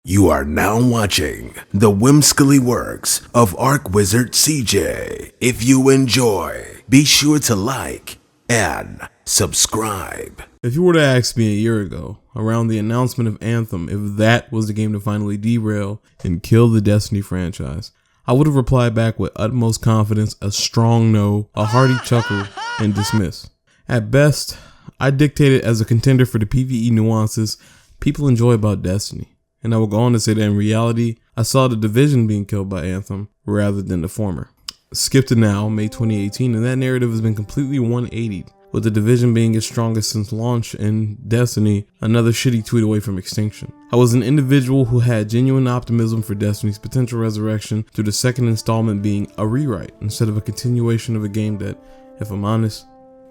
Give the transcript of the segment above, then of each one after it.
You are now watching the whimsically works of Arc Wizard CJ. If you enjoy, be sure to like and subscribe. If you were to ask me a year ago, around the announcement of Anthem, if that was the game to finally derail and kill the Destiny franchise, I would have replied back with utmost confidence, a strong no, a hearty chuckle, and dismiss. At best, I dictate it as a contender for the PvE nuances people enjoy about Destiny. And I will go on to say that in reality, I saw the Division being killed by Anthem rather than the former. Skip to now, May 2018, and that narrative has been completely 180'd, with the Division being its strongest since launch and Destiny another shitty tweet away from extinction. I was an individual who had genuine optimism for Destiny's potential resurrection through the second installment being a rewrite instead of a continuation of a game that, if I'm honest,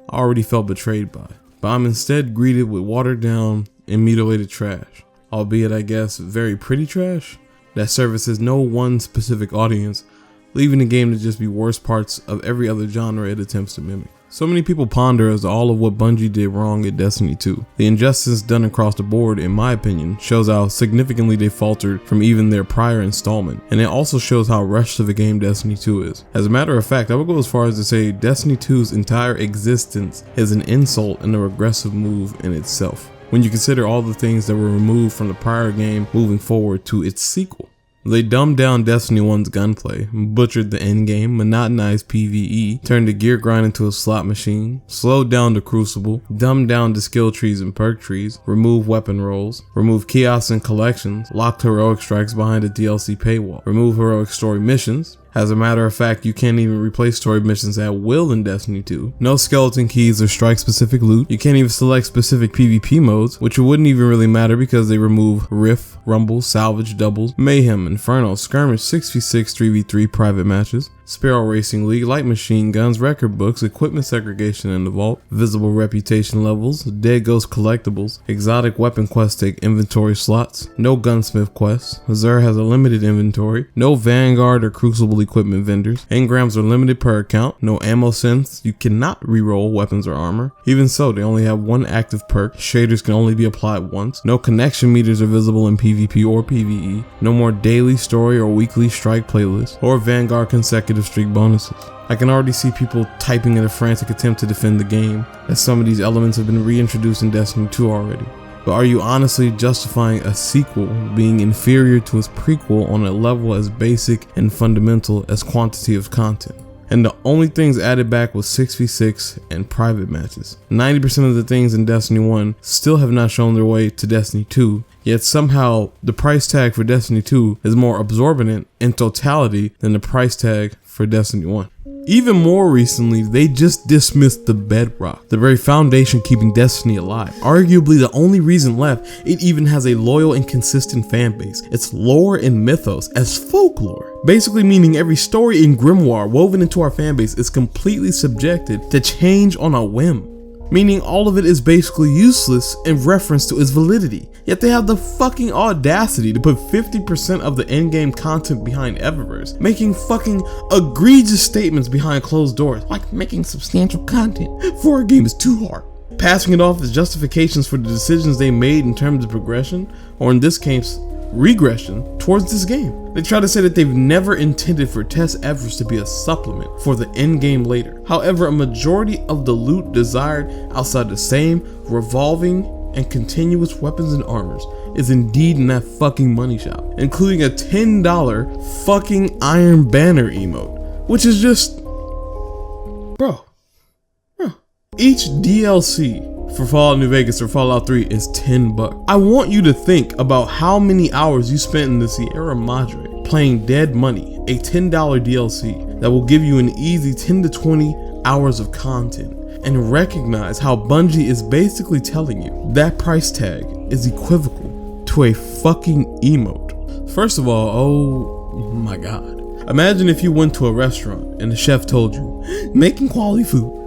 I already felt betrayed by. But I'm instead greeted with watered down and mutilated trash. Albeit, I guess, very pretty trash that services no one specific audience, leaving the game to just be worse parts of every other genre it attempts to mimic. So many people ponder as to all of what Bungie did wrong at Destiny 2. The injustice done across the board, in my opinion, shows how significantly they faltered from even their prior installment, and it also shows how rushed of a game Destiny 2 is. As a matter of fact, I would go as far as to say Destiny 2's entire existence is an insult and a regressive move in itself, when you consider all the things that were removed from the prior game moving forward to its sequel. They dumbed down Destiny 1's gunplay, butchered the endgame, monotonized PvE, turned the gear grind into a slot machine, slowed down the Crucible, dumbed down the skill trees and perk trees, removed weapon rolls, removed kiosks and collections, locked heroic strikes behind a DLC paywall, removed heroic story missions. As a matter of fact, you can't even replace story missions at will in Destiny 2. No skeleton keys or strike-specific loot. You can't even select specific PvP modes, which wouldn't even really matter because they remove Rift, Rumble, Salvage, Doubles, Mayhem, Inferno, Skirmish, 6v6, 3v3 private matches, Sparrow Racing League, light machine guns, record books, equipment segregation in the vault, visible reputation levels, dead ghost collectibles, exotic weapon quests take inventory slots, no gunsmith quests, Xur has a limited inventory, no Vanguard or Crucible equipment vendors, engrams are limited per account, no ammo synths, you cannot reroll weapons or armor. Even so, they only have one active perk, shaders can only be applied once, no connection meters are visible in PvP or PvE, no more daily story or weekly strike playlists, or Vanguard consecutive streak bonuses. I can already see people typing in a frantic attempt to defend the game, as some of these elements have been reintroduced in Destiny 2 already. But are you honestly justifying a sequel being inferior to its prequel on a level as basic and fundamental as quantity of content? And the only things added back was 6v6 and private matches. 90% of the things in Destiny 1 still have not shown their way to Destiny 2, yet somehow the price tag for Destiny 2 is more absorbent in totality than the price tag for Destiny 1. Even more recently, they just dismissed the bedrock, the very foundation keeping Destiny alive. Arguably the only reason left it even has a loyal and consistent fan base. Its lore and mythos as folklore. Basically meaning every story in Grimoire woven into our fan base is completely subjected to change on a whim. Meaning all of it is basically useless in reference to its validity. Yet they have the fucking audacity to put 50% of the endgame content behind Eververse, making fucking egregious statements behind closed doors, like making substantial content for a game is too hard. Passing it off as justifications for the decisions they made in terms of progression, or in this case, regression towards this game. They try to say that they've never intended for test Eververse to be a supplement for the end game later. However, a majority of the loot desired outside the same revolving and continuous weapons and armors is indeed in that fucking money shop, including a $10 fucking Iron Banner emote, which is just, bro. Each DLC for Fallout New Vegas or Fallout 3 is $10. I want you to think about how many hours you spent in the Sierra Madre playing Dead Money, a $10 DLC that will give you an easy 10 to 20 hours of content, and recognize how Bungie is basically telling you that price tag is equivocal to a fucking emote. First of all, oh my god. Imagine if you went to a restaurant and the chef told you, making quality food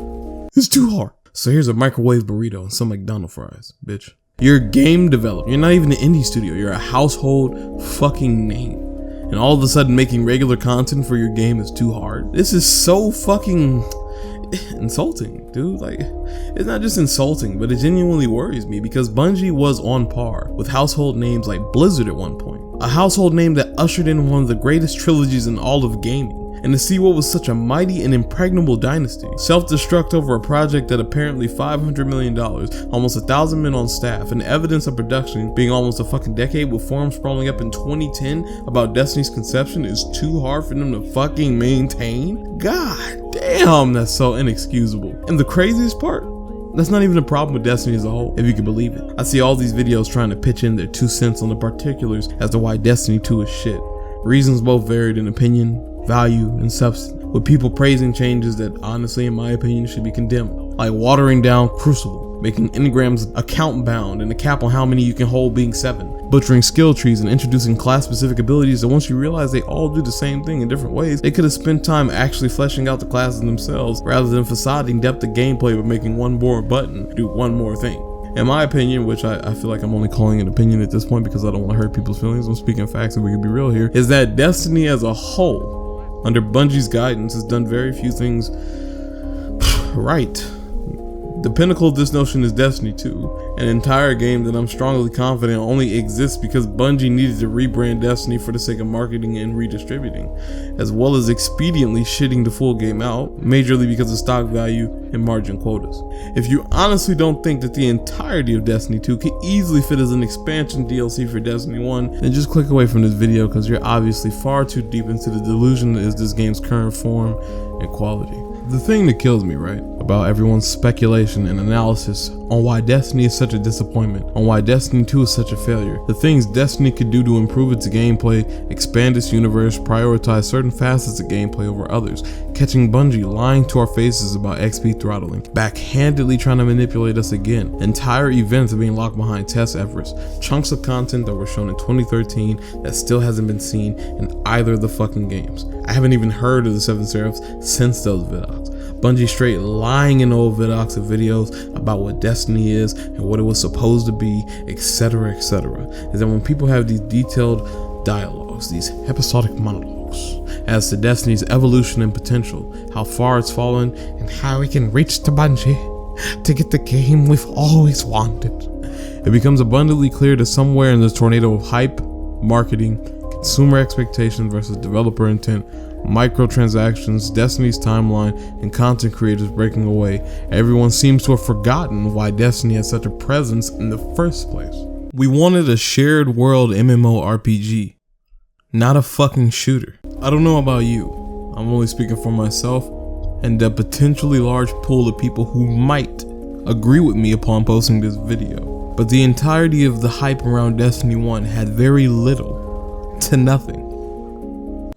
is too hard. So here's a microwave burrito and some McDonald's fries, bitch. You're a game developer. You're not even an indie studio. You're a household fucking name. And all of a sudden making regular content for your game is too hard. This is so fucking insulting, dude. Like, it's not just insulting, but it genuinely worries me because Bungie was on par with household names like Blizzard at one point. a household name that ushered in one of the greatest trilogies in all of gaming. And to see what was such a mighty and impregnable dynasty self-destruct over a project that apparently $500 million, almost 1,000 men on staff, and evidence of production being almost a fucking decade with forums sprawling up in 2010 about Destiny's conception is too hard for them to fucking maintain? God damn, that's so inexcusable. And the craziest part? That's not even a problem with Destiny as a whole, if you can believe it. I see all these videos trying to pitch in their 2 cents on the particulars as to why Destiny 2 is shit. Reasons both varied in opinion, value, and substance, with people praising changes that honestly, in my opinion, should be condemned. Like watering down Crucible, making engrams account bound and a cap on how many you can hold being 7, butchering skill trees and introducing class specific abilities that once you realize they all do the same thing in different ways, they could have spent time actually fleshing out the classes themselves rather than facading depth of gameplay by making one more button do one more thing. In my opinion, which I feel like I'm only calling an opinion at this point because I don't want to hurt people's feelings, I'm speaking facts and we can be real here, is that Destiny as a whole, under Bungie's guidance, has done very few things right. The pinnacle of this notion is Destiny 2, an entire game that I'm strongly confident only exists because Bungie needed to rebrand Destiny for the sake of marketing and redistributing, as well as expediently shitting the full game out, majorly because of stock value and margin quotas. If you honestly don't think that the entirety of Destiny 2 could easily fit as an expansion DLC for Destiny 1, then just click away from this video because you're obviously far too deep into the delusion that is this game's current form and quality. The thing that kills me, right, about everyone's speculation and analysis on why Destiny is such a disappointment, on why Destiny 2 is such a failure, the things Destiny could do to improve its gameplay, expand its universe, prioritize certain facets of gameplay over others, catching Bungie lying to our faces about XP throttling, backhandedly trying to manipulate us again, entire events are being locked behind test efforts, chunks of content that were shown in 2013 that still hasn't been seen in either of the fucking games. I haven't even heard of the Seven Seraphs since those vidocs. Bungie straight lying in old vidocs of videos about what Destiny is and what it was supposed to be, etc, etc. Is that when people have these detailed dialogues, these episodic monologues as to Destiny's evolution and potential, how far it's fallen, and how we can reach to Bungie to get the game we've always wanted, it becomes abundantly clear that somewhere in this tornado of hype, marketing, consumer expectation versus developer intent, microtransactions, Destiny's timeline, and content creators breaking away, everyone seems to have forgotten why Destiny had such a presence in the first place. We wanted a shared world MMORPG, not a fucking shooter. I don't know about you, I'm only speaking for myself and the potentially large pool of people who might agree with me upon posting this video, but the entirety of the hype around Destiny 1 had very little to nothing,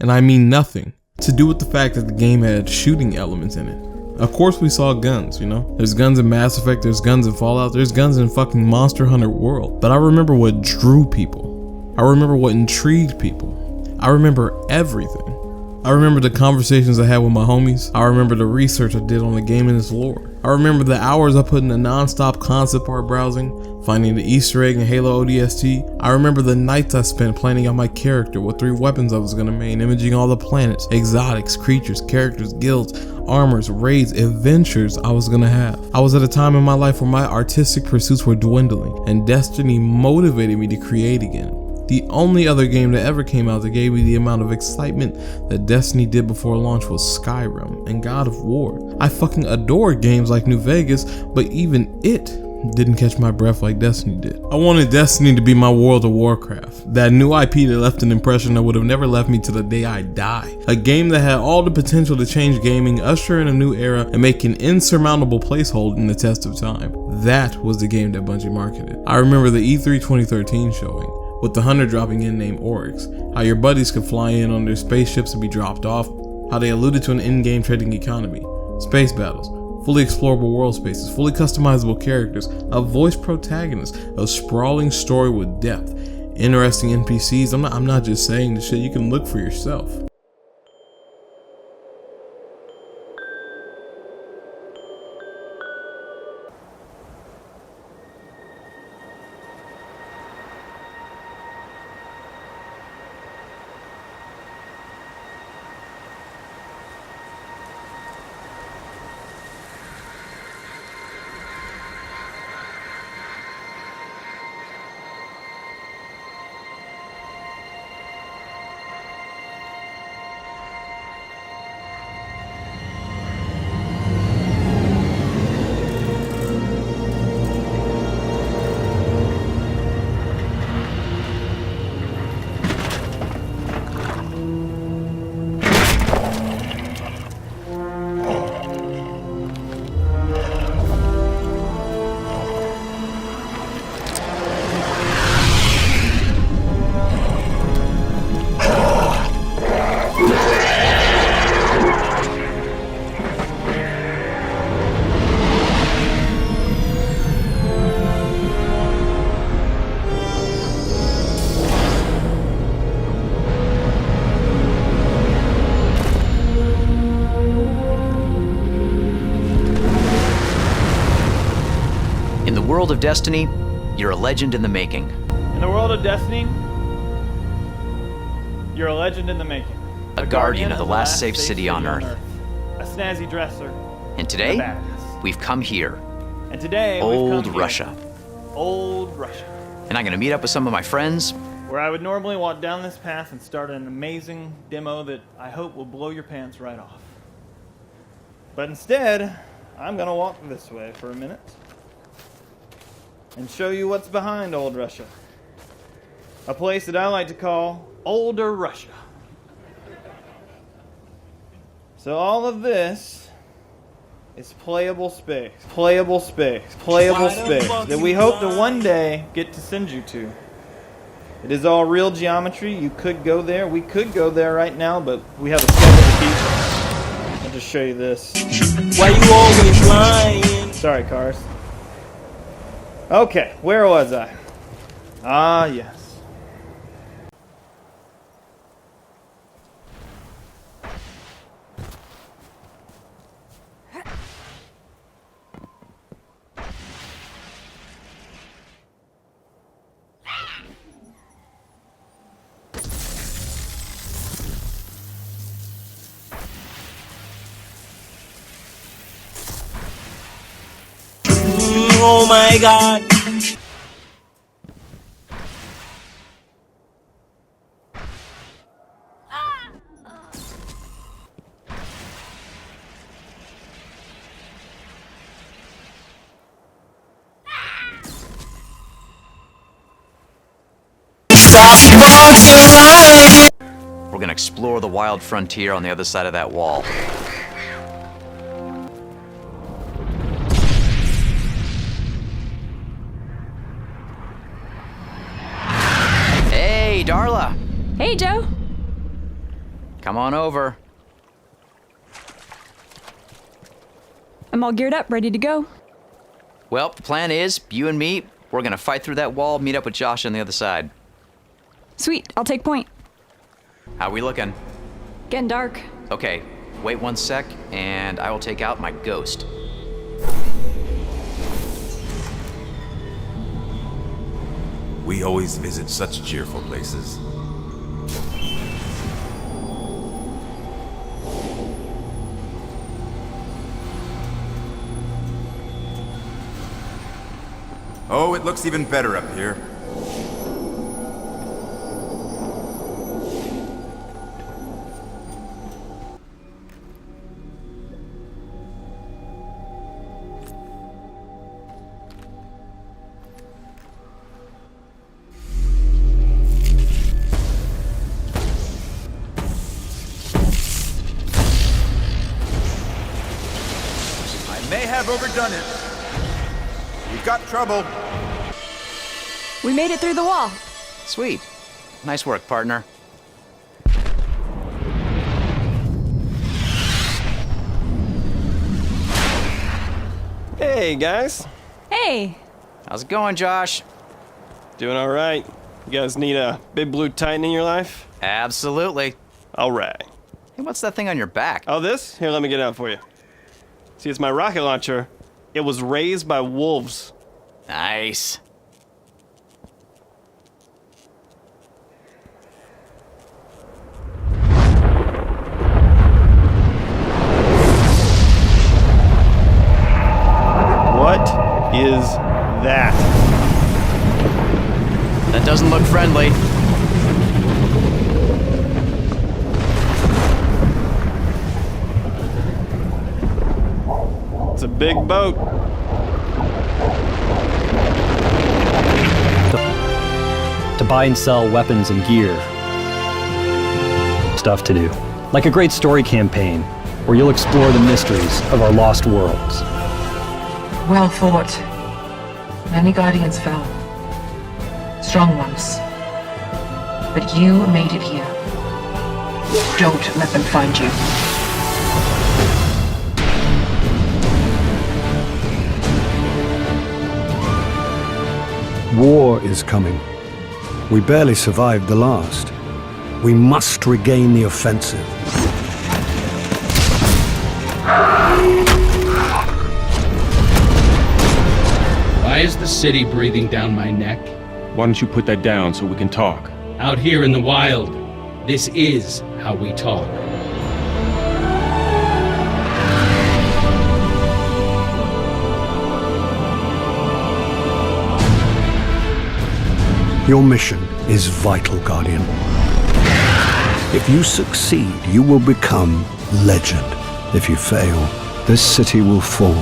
and I mean nothing, to do with the fact that the game had shooting elements in it. Of course we saw guns, you know? There's guns in Mass Effect, there's guns in Fallout, there's guns in fucking Monster Hunter World. But I remember what drew people. I remember what intrigued people. I remember everything. I remember the conversations I had with my homies. I remember the research I did on the game and its lore. I remember the hours I put into non-stop concept art browsing, finding the Easter egg in Halo ODST. I remember the nights I spent planning out my character, what 3 weapons I was gonna main, imaging all the planets, exotics, creatures, characters, guilds, armors, raids, adventures I was gonna have. I was at a time in my life where my artistic pursuits were dwindling, and Destiny motivated me to create again. The only other game that ever came out that gave me the amount of excitement that Destiny did before launch was Skyrim and God of War. I fucking adore games like New Vegas, but even it didn't catch my breath like Destiny did. I wanted Destiny to be my World of Warcraft, that new IP that left an impression that would have never left me to the day I die. A game that had all the potential to change gaming, usher in a new era, and make an insurmountable placeholder in the test of time. That was the game that Bungie marketed. I remember the E3 2013 showing, with the hunter dropping in named Oryx, how your buddies could fly in on their spaceships and be dropped off, how they alluded to an in-game trading economy, space battles, fully explorable world spaces, fully customizable characters, a voiced protagonist, a sprawling story with depth, interesting NPCs. I'm not just saying this shit, you can look for yourself. world of Destiny, you're a legend in the making. In the world of Destiny, you're a legend in the making. A guardian of the last safe city on Earth. A snazzy dresser. And today, a badass. we've come here. And today, Old we've come Russia. Here. Old Russia. And I'm gonna meet up with some of my friends. Where I would normally walk down this path and start an amazing demo that I hope will blow your pants right off. But instead, I'm gonna walk this way for a minute and show you what's behind Old Russia. A place that I like to call Older Russia. So all of this is playable space that we hope to one day get to send you to. It is all real geometry. You could go there. We could go there right now, but we have a schedule to keep. I'll just show you this. Why you always lying? Sorry, cars. Okay, where was I? Ah, yes. Oh my god. We're gonna explore the wild frontier on the other side of that wall. Hey, Darla. Hey, Joe. Come on over. I'm all geared up, ready to go. Well, the plan is, you and me, we're gonna fight through that wall, meet up with Josh on the other side. Sweet, I'll take point. How we looking? Getting dark. Okay, wait 1 sec, and I will take out my ghost. We always visit such cheerful places. Oh, it looks even better up here. May have overdone it. We've got trouble. We made it through the wall. Sweet. Nice work, partner. Hey, guys. Hey. How's it going, Josh? Doing all right. You guys need a big blue titan in your life? Absolutely. All right. Hey, what's that thing on your back? Oh, this? Here, let me get it out for you. See, it's my rocket launcher. It was raised by wolves. Nice. What is that? That doesn't look friendly. It's a big boat. To buy and sell weapons and gear. Stuff to do. Like a great story campaign, where you'll explore the mysteries of our lost worlds. Well fought. Many guardians fell. Strong ones. But you made it here. Don't let them find you. War is coming. We barely survived the last. We must regain the offensive. Why is the city breathing down my neck? Why don't you put that down so we can talk? Out here in the wild, this is how we talk. Your mission is vital, Guardian. If you succeed, you will become legend. If you fail, this city will fall,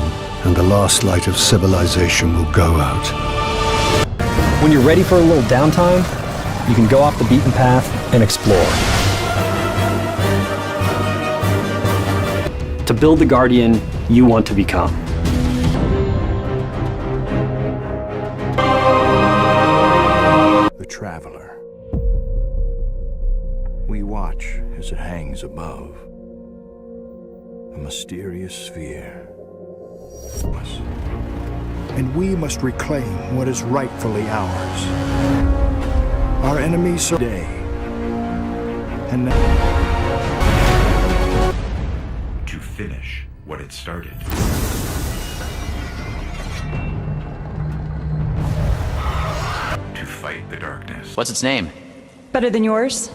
and the last light of civilization will go out. When you're ready for a little downtime, you can go off the beaten path and explore. To build the Guardian you want to become. The Traveler. We watch as it hangs above. A mysterious sphere. And we must reclaim what is rightfully ours. Our enemies today. And now. To finish what it started. To fight the darkness. What's its name? Better than yours?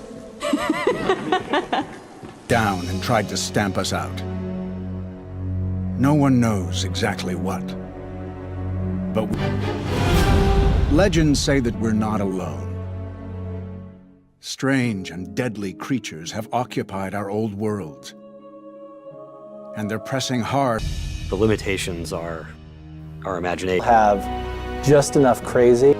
Down and tried to stamp us out. No one knows exactly what. But legends say that we're not alone. Strange and deadly creatures have occupied our old worlds. And they're pressing hard. The limitations are our imagination. Have just enough crazy.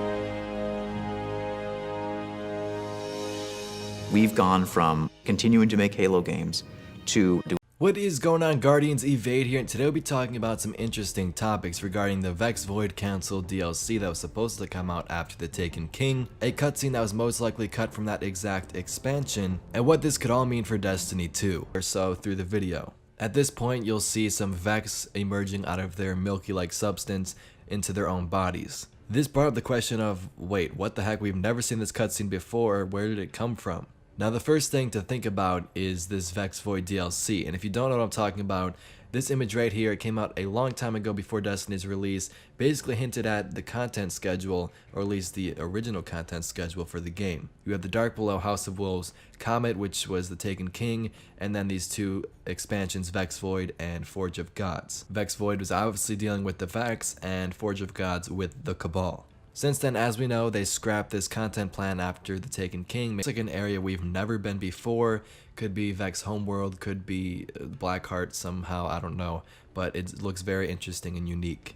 We've gone from continuing to make Halo games to do. What is going on, Guardians? Evade here, and today we'll be talking about some interesting topics regarding the Vex Void Council DLC that was supposed to come out after the Taken King, a cutscene that was most likely cut from that exact expansion, and what this could all mean for Destiny 2 or so through the video. At this point, you'll see some Vex emerging out of their milky-like substance into their own bodies. This brought up the question of, wait, what the heck? We've never seen this cutscene before. Where did it come from? Now, the first thing to think about is this Vex Void DLC, and if you don't know what I'm talking about, this image right here, it came out a long time ago before Destiny's release, basically hinted at the content schedule, or at least the original content schedule for the game. You have the Dark Below, House of Wolves, Comet, which was the Taken King, and then these two expansions, Vex Void and Forge of Gods. Vex Void was obviously dealing with the Vex, and Forge of Gods with the Cabal. Since then, as we know, they scrapped this content plan after the Taken King. It's like an area we've never been before. Could be Vex Homeworld, could be Blackheart somehow, I don't know. But it looks very interesting and unique.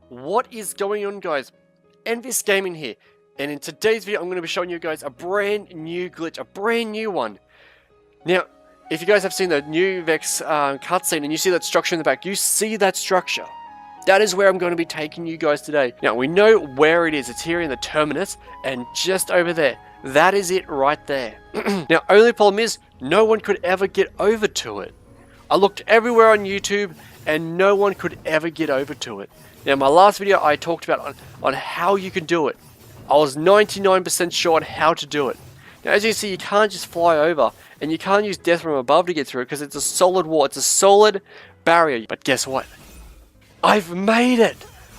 What is going on, guys? Envious Gaming here, and in today's video I'm going to be showing you guys a brand new glitch, a brand new one. Now, if you guys have seen the new Vex cutscene and you see that structure in the back, you see that structure. That is where I'm going to be taking you guys today. Now, we know where it is. It's here in the Terminus, and just over there. That is it right there. Now, only problem is, no one could ever get over to it. I looked everywhere on YouTube, and no one could ever get over to it. Now, my last video I talked about on how you can do it. I was 99% sure on how to do it. Now, as you see, you can't just fly over, and you can't use death from above to get through it because it's a solid wall. It's a solid barrier. But guess what? I've made it!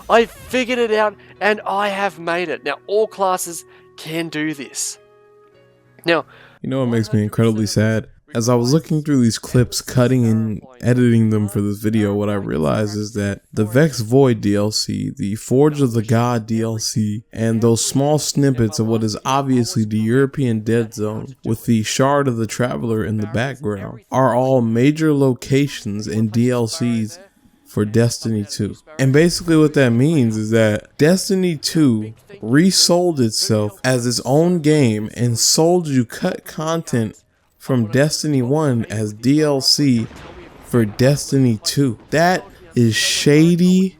I figured it out, and I have made it. Now, all classes can do this. Now, you know what makes me incredibly sad? As I was looking through these clips, cutting and editing them for this video, what I realized is that the Vex Void DLC, the Forge of the God DLC, and those small snippets of what is obviously the European Dead Zone with the Shard of the Traveler in the background are all major locations and DLCs for Destiny 2. And basically what that means is that Destiny 2 resold itself as its own game and sold you cut content from Destiny 1 as DLC for Destiny 2. That is shady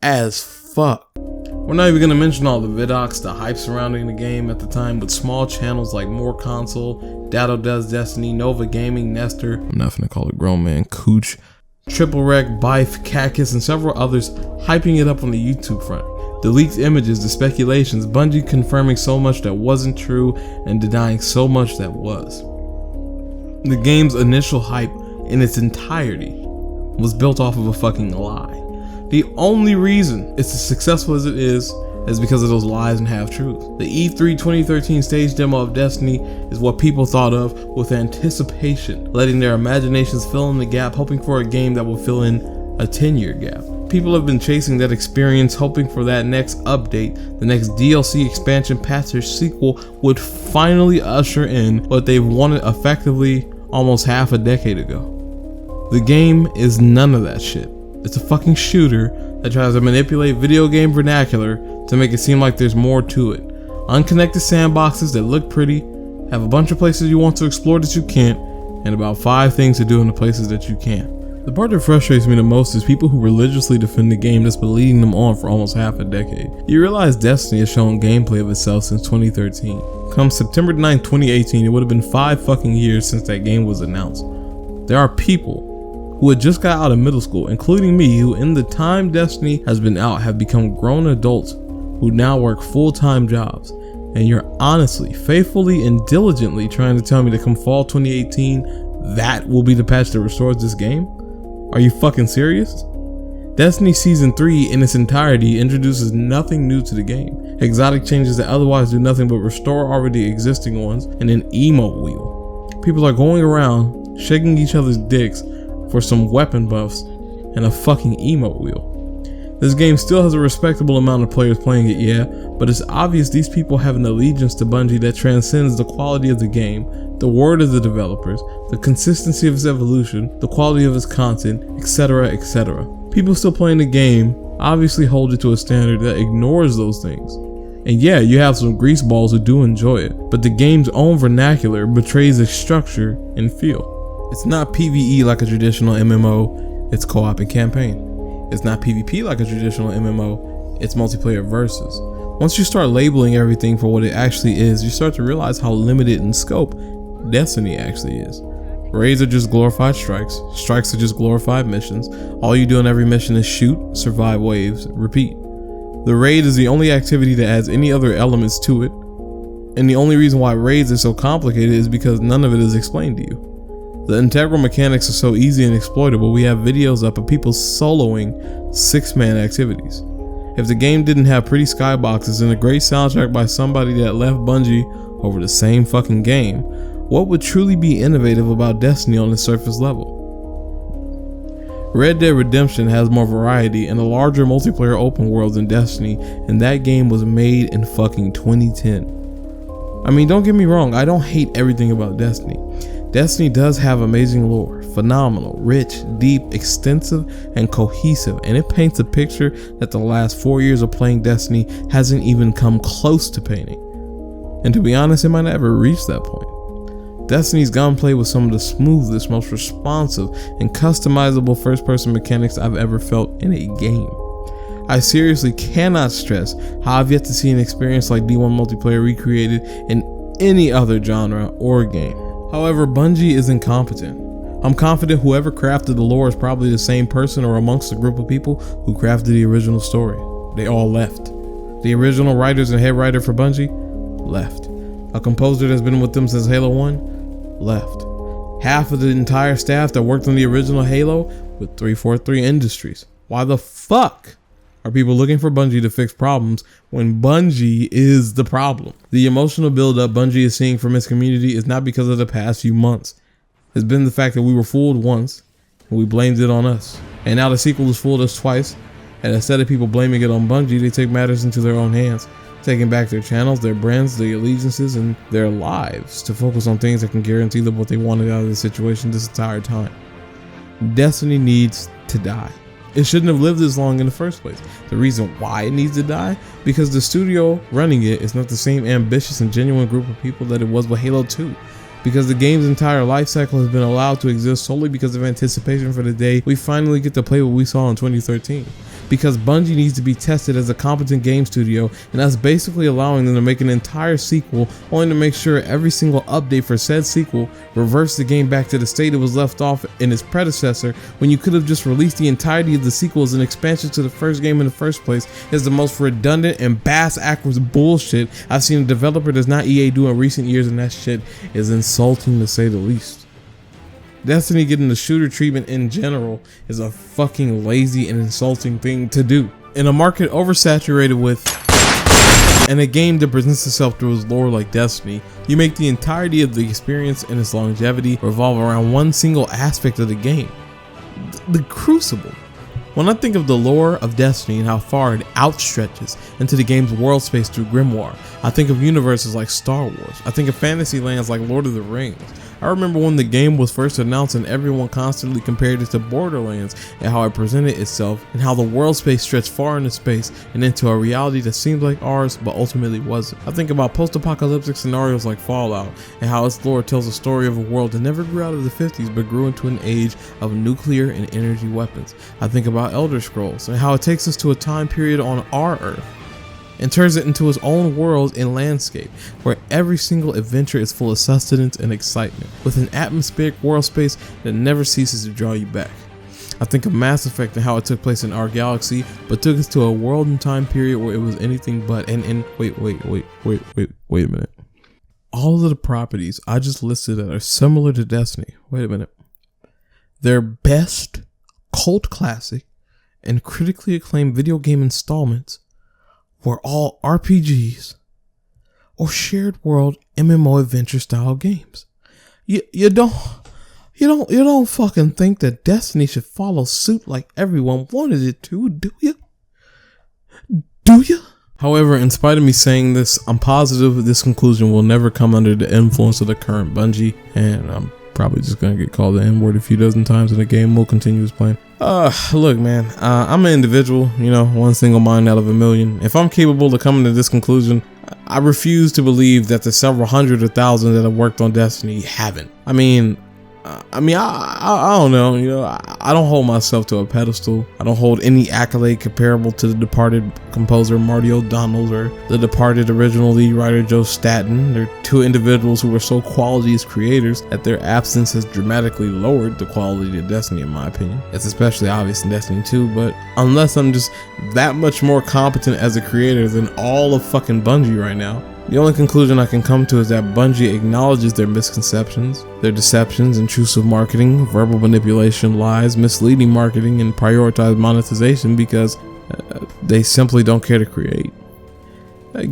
as fuck. We're not even going to mention all the vidocs, the hype surrounding the game at the time, with small channels like More Console, Dado Does Destiny, Nova Gaming, Nestor, I'm not going to call it Grown Man, Cooch, Triple Wreck, Bife, Cactus, and several others hyping it up on the YouTube front. The leaked images, the speculations, Bungie confirming so much that wasn't true and denying so much that was. The game's initial hype in its entirety was built off of a fucking lie. The only reason it's as successful as it is because of those lies and half-truths. The E3 2013 stage demo of Destiny is what people thought of with anticipation, letting their imaginations fill in the gap, hoping for a game that will fill in a 10-year gap. People have been chasing that experience, hoping for that next update, the next DLC, expansion, patch, or sequel would finally usher in what they've wanted effectively almost half a decade ago. The game is none of that shit. It's a fucking shooter that tries to manipulate video game vernacular to make it seem like there's more to it. Unconnected sandboxes that look pretty, have a bunch of places you want to explore that you can't, and about 5 things to do in the places that you can't. The part that frustrates me the most is people who religiously defend the game that's been leading them on for almost half a decade. You realize Destiny has shown gameplay of itself since 2013. Come September 9, 2018, it would have been 5 fucking years since that game was announced. There are people who had just got out of middle school, including me, who in the time Destiny has been out have become grown adults who now work full-time jobs. And you're honestly, faithfully, and diligently trying to tell me that come fall 2018, that will be the patch that restores this game? Are you fucking serious? Destiny Season 3 in its entirety introduces nothing new to the game. Exotic changes that otherwise do nothing but restore already existing ones, and an emote wheel. People are going around shaking each other's dicks for some weapon buffs and a fucking emote wheel. This game still has a respectable amount of players playing it, yeah, but it's obvious these people have an allegiance to Bungie that transcends the quality of the game, the word of the developers, the consistency of its evolution, the quality of its content, etc, etc. People still playing the game obviously hold it to a standard that ignores those things. And yeah, you have some greaseballs who do enjoy it, but the game's own vernacular betrays its structure and feel. It's not PvE like a traditional MMO, it's co-op and campaign. It's not PvP like a traditional MMO, it's multiplayer versus. Once you start labeling everything for what it actually is, you start to realize how limited in scope Destiny actually is. Raids are just glorified strikes, strikes are just glorified missions. All you do in every mission is shoot, survive waves, repeat. The raid is the only activity that adds any other elements to it, and the only reason why raids are so complicated is because none of it is explained to you. The integral mechanics are so easy and exploitable, we have videos up of people soloing 6-man activities. If the game didn't have pretty skyboxes and a great soundtrack by somebody that left Bungie over the same fucking game, what would truly be innovative about Destiny on the surface level? Red Dead Redemption has more variety and a larger multiplayer open world than Destiny, and that game was made in fucking 2010. I mean, don't get me wrong, I don't hate everything about Destiny. Destiny does have amazing lore, phenomenal, rich, deep, extensive, and cohesive, and it paints a picture that the last 4 years of playing Destiny hasn't even come close to painting. And to be honest, it might never reach that point. Destiny's gunplay was some of the smoothest, most responsive, and customizable first-person mechanics I've ever felt in a game. I seriously cannot stress how I've yet to see an experience like D1 multiplayer recreated in any other genre or game. However, Bungie is incompetent. I'm confident whoever crafted the lore is probably the same person or amongst a group of people who crafted the original story. They all left. The original writers and head writer for Bungie left. A composer that's been with them since Halo 1 left. Half of the entire staff that worked on the original Halo with 343 Industries. Why the fuck are people looking for Bungie to fix problems when Bungie is the problem? The emotional buildup Bungie is seeing from its community is not because of the past few months. It's been the fact that we were fooled once and we blamed it on us. And now the sequel has fooled us twice, and instead of people blaming it on Bungie, they take matters into their own hands, taking back their channels, their brands, their allegiances, and their lives to focus on things that can guarantee them what they wanted out of the situation this entire time. Destiny needs to die. It shouldn't have lived this long in the first place. The reason why it needs to die? Because the studio running it is not the same ambitious and genuine group of people that it was with Halo 2. Because the game's entire life cycle has been allowed to exist solely because of anticipation for the day we finally get to play what we saw in 2013. because Bungie needs to be tested as a competent game studio, and that's basically allowing them to make an entire sequel only to make sure every single update for said sequel reverts the game back to the state it was left off in its predecessor, when you could have just released the entirety of the sequel as an expansion to the first game in the first place, is the most redundant and bass-ackwards bullshit I've seen a developer that's not EA do in recent years, and that shit is insulting to say the least. Destiny getting the shooter treatment in general is a fucking lazy and insulting thing to do. In a market oversaturated with, and a game that presents itself through its lore like Destiny, you make the entirety of the experience and its longevity revolve around one single aspect of the game, the Crucible. When I think of the lore of Destiny and how far it outstretches into the game's world space through Grimoire, I think of universes like Star Wars. I think of fantasy lands like Lord of the Rings. I remember when the game was first announced and everyone constantly compared it to Borderlands and how it presented itself and how the world space stretched far into space and into a reality that seemed like ours but ultimately wasn't. I think about post-apocalyptic scenarios like Fallout and how its lore tells a story of a world that never grew out of the 50s but grew into an age of nuclear and energy weapons. I think about Elder Scrolls and how it takes us to a time period on our Earth and turns it into its own world and landscape, where every single adventure is full of sustenance and excitement, with an atmospheric world space that never ceases to draw you back. I think of Mass Effect and how it took place in our galaxy, but took us to a world and time period where it was anything but, and wait a minute. All of the properties I just listed that are similar to Destiny, wait a minute. Their best cult classic and critically acclaimed video game installments were all RPGs or shared world MMO adventure style games. You don't fucking think that Destiny should follow suit like everyone wanted it to, do you? Do you? However, in spite of me saying this, I'm positive this conclusion will never come under the influence of the current Bungie, and I'm probably just gonna get called the N-word a few dozen times in the game. We'll continue playing. Look, man, I'm an individual, one single mind out of a million. If I'm capable of coming to this conclusion, I refuse to believe that the several hundred or thousand that have worked on Destiny haven't. I don't know, I don't hold myself to a pedestal. I don't hold any accolade comparable to the departed composer Marty O'Donnell or the departed original lead writer Joe Staten. They're two individuals who were so quality as creators that their absence has dramatically lowered the quality of Destiny, in my opinion. It's especially obvious in Destiny 2, but unless I'm just that much more competent as a creator than all of fucking Bungie right now, the only conclusion I can come to is that Bungie acknowledges their misconceptions, their deceptions, intrusive marketing, verbal manipulation, lies, misleading marketing, and prioritized monetization because they simply don't care to create.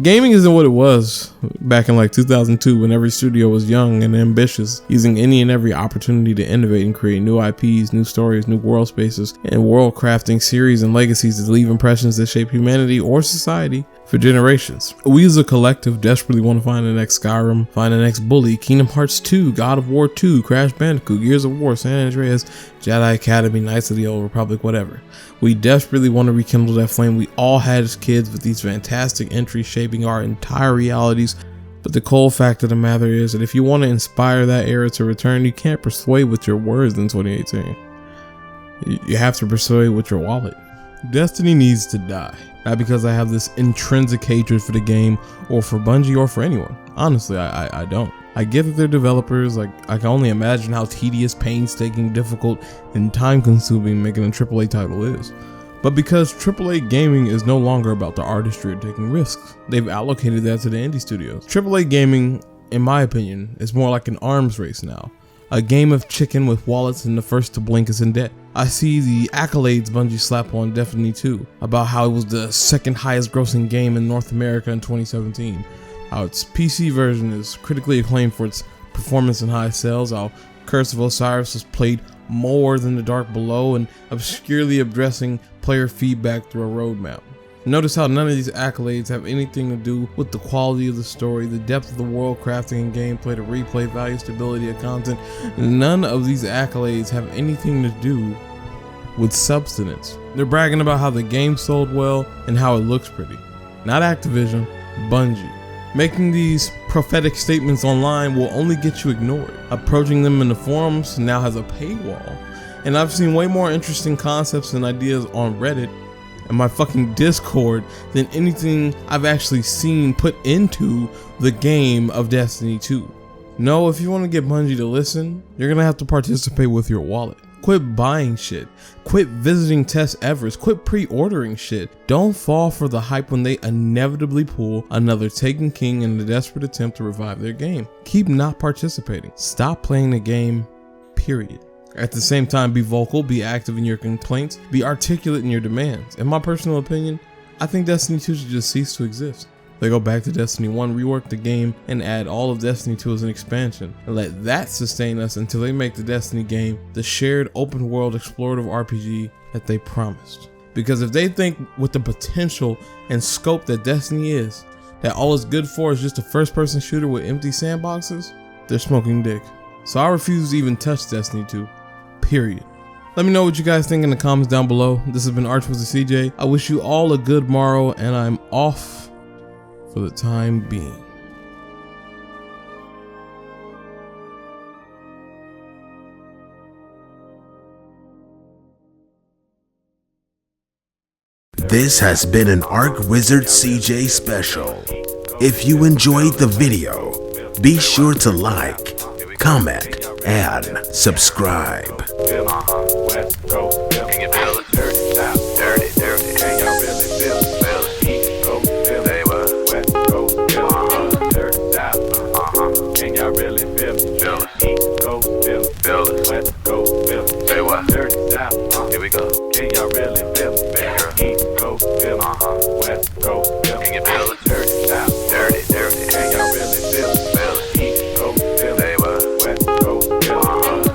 Gaming isn't what it was back in like 2002 when every studio was young and ambitious, using any and every opportunity to innovate and create new IPs, new stories, new world spaces, and world crafting series and legacies that leave impressions that shape humanity or society for generations. We as a collective desperately want to find the next Skyrim, find the next Bully, Kingdom Hearts 2, God of War 2, Crash Bandicoot, Gears of War, San Andreas, Jedi Academy, Knights of the Old Republic, whatever. We desperately want to rekindle that flame we all had as kids with these fantastic entries shaping our entire realities. But the cold fact of the matter is that if you want to inspire that era to return, you can't persuade with your words in 2018. You have to persuade with your wallet. Destiny needs to die. Not because I have this intrinsic hatred for the game or for Bungie or for anyone. Honestly, I don't. I get that they're developers. I can only imagine how tedious, painstaking, difficult, and time-consuming making a AAA title is. But because AAA gaming is no longer about the artistry or taking risks, they've allocated that to the indie studios. AAA gaming, in my opinion, is more like an arms race now. A game of chicken with wallets and the first to blink is in debt. I see the accolades Bungie slap on Destiny 2 about how it was the second highest grossing game in North America in 2017. How its PC version is critically acclaimed for its performance and high sales. How Curse of Osiris was played more than The Dark Below and obscurely addressing player feedback through a roadmap. Notice how none of these accolades have anything to do with the quality of the story, the depth of the world crafting and gameplay, the replay value, stability of content. None of these accolades have anything to do with substance. They're bragging about how the game sold well and how it looks pretty. Not Activision, Bungie. Making these prophetic statements online will only get you ignored. Approaching them in the forums now has a paywall. And I've seen way more interesting concepts and ideas on Reddit in my fucking Discord than anything I've actually seen put into the game of Destiny 2. No, if you want to get Bungie to listen, you're gonna have to participate with your wallet. Quit buying shit. Quit visiting test evers. Quit pre-ordering shit. Don't fall for the hype when they inevitably pull another Taken King in a desperate attempt to revive their game. Keep not participating. Stop playing the game, period. At the same time, be vocal, be active in your complaints, be articulate in your demands. In my personal opinion, I think Destiny 2 should just cease to exist. They go back to Destiny 1, rework the game, and add all of Destiny 2 as an expansion, and let that sustain us until they make the Destiny game the shared open world explorative RPG that they promised. Because if they think with the potential and scope that Destiny is, that all it's good for is just a first person shooter with empty sandboxes, they're smoking dick. So I refuse to even touch Destiny 2, period. Let me know what you guys think in the comments down below. This has been ArchWizard CJ. I wish you all a good morrow, and I'm off for the time being. This has been an ArchWizard CJ special. If you enjoyed the video, be sure to like, comment, and subscribe. Here we go. Can y'all really feel it? East Coast, West Coast, can you feel it?